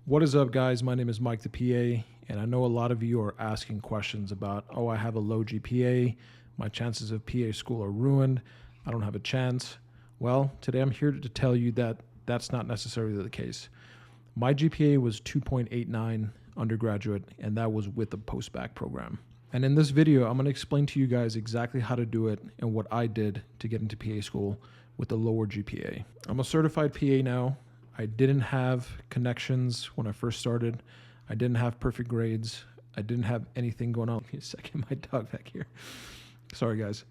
What is up, guys? My name is Mike the PA, and I know a lot of you are asking questions about, oh, I have a low GPA, my chances of PA school are ruined, I don't have a chance. Well, today I'm here to tell you that that's not necessarily the case. My GPA was 2.89 undergraduate, and that was with the post-bac program. And in this video, I'm going to explain to you guys exactly how to do it and what I did to get into PA school with the lower GPA. I'm a certified PA now. I didn't have connections when I first started. I didn't have perfect grades. I didn't have anything going on. Give me a second, my dog back here. Sorry, guys.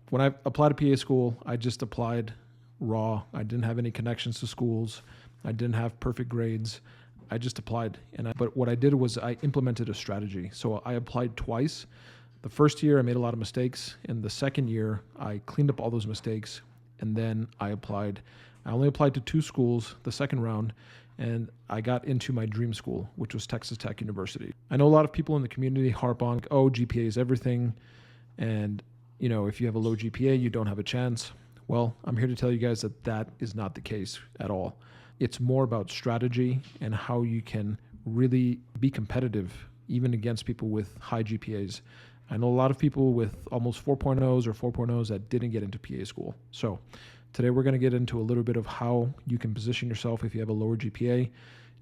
When I applied to PA school, I just applied raw. I didn't have any connections to schools. I didn't have perfect grades. I just applied. But what I did was I implemented a strategy. So I applied twice. The first year, I made a lot of mistakes. And the second year, I cleaned up all those mistakes. And then I applied. I only applied to 2 schools the second round, and I got into my dream school, which was Texas Tech University. I know a lot of people in the community harp on, oh, GPA is everything, and if you have a low GPA, you don't have a chance. Well, I'm here to tell you guys that that is not the case at all. It's more about strategy and how you can really be competitive, even against people with high GPAs. I know a lot of people with almost 4.0s or 4.0s that didn't get into PA school. So today we're going to get into a little bit of how you can position yourself if you have a lower GPA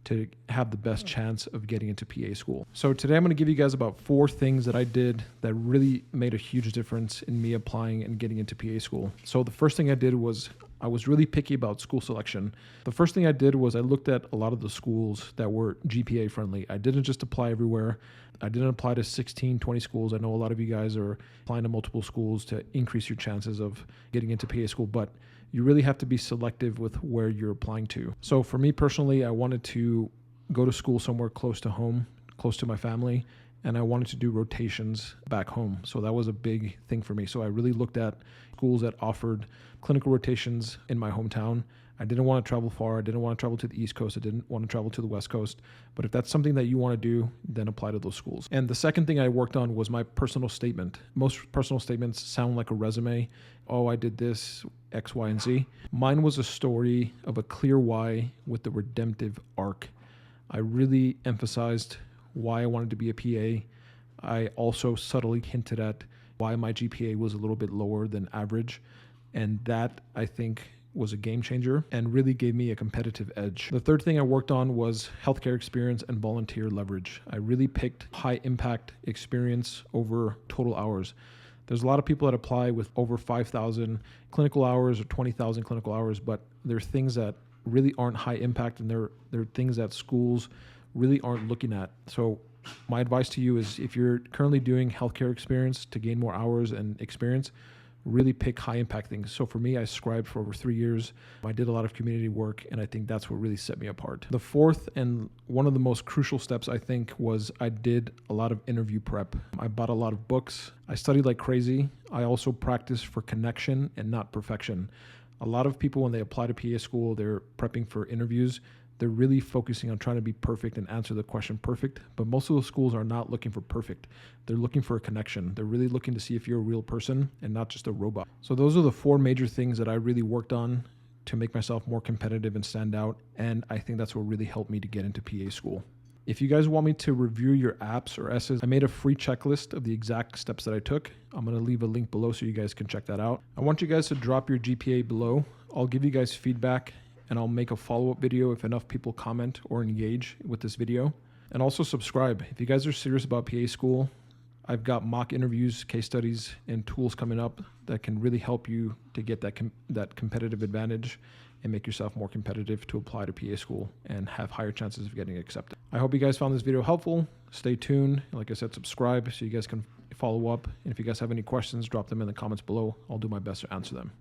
to have the best chance of getting into PA school. So today I'm going to give you guys about 4 things that I did that really made a huge difference in me applying and getting into PA school. So the first thing I did was I was really picky about school selection. The first thing I did was I looked at a lot of the schools that were GPA friendly. I didn't just apply everywhere. I didn't apply to 16, 20 schools. I know a lot of you guys are applying to multiple schools to increase your chances of getting into PA school, but you really have to be selective with where you're applying to. So for me personally, I wanted to go to school somewhere close to home, close to my family, and I wanted to do rotations back home. So that was a big thing for me. So I really looked at schools that offered clinical rotations in my hometown. I didn't want to travel far. I didn't want to travel to the East Coast. I didn't want to travel to the West Coast. But if that's something that you want to do, then apply to those schools. And the second thing I worked on was my personal statement. Most personal statements sound like a resume. Oh, I did this, X, Y, and Z. Mine was a story of a clear why with the redemptive arc. I really emphasized why I wanted to be a PA. I also subtly hinted at why my GPA was a little bit lower than average. And that, I think, was a game changer and really gave me a competitive edge. The third thing I worked on was healthcare experience and volunteer leverage. I really picked high impact experience over total hours. There's a lot of people that apply with over 5,000 clinical hours or 20,000 clinical hours, but there are things that really aren't high impact, and there are things that schools really aren't looking at. So my advice to you is if you're currently doing healthcare experience to gain more hours and experience, really pick high impact things. So for me, I scribed for over 3 years. I did a lot of community work, and I think that's what really set me apart. The fourth and one of the most crucial steps, I think, was I did a lot of interview prep. I bought a lot of books. I studied like crazy. I also practiced for connection and not perfection. A lot of people, when they apply to PA school, they're prepping for interviews. They're really focusing on trying to be perfect and answer the question perfect. But most of the schools are not looking for perfect. They're looking for a connection. They're really looking to see if you're a real person and not just a robot. So those are the 4 major things that I really worked on to make myself more competitive and stand out. And I think that's what really helped me to get into PA school. If you guys want me to review your apps or essays, I made a free checklist of the exact steps that I took. I'm going to leave a link below so you guys can check that out. I want you guys to drop your GPA below. I'll give you guys feedback, and I'll make a follow-up video if enough people comment or engage with this video. And also subscribe. If you guys are serious about PA school, I've got mock interviews, case studies, and tools coming up that can really help you to get that competitive advantage and make yourself more competitive to apply to PA school and have higher chances of getting accepted. I hope you guys found this video helpful. Stay tuned. Like I said, subscribe so you guys can follow up. And if you guys have any questions, drop them in the comments below. I'll do my best to answer them.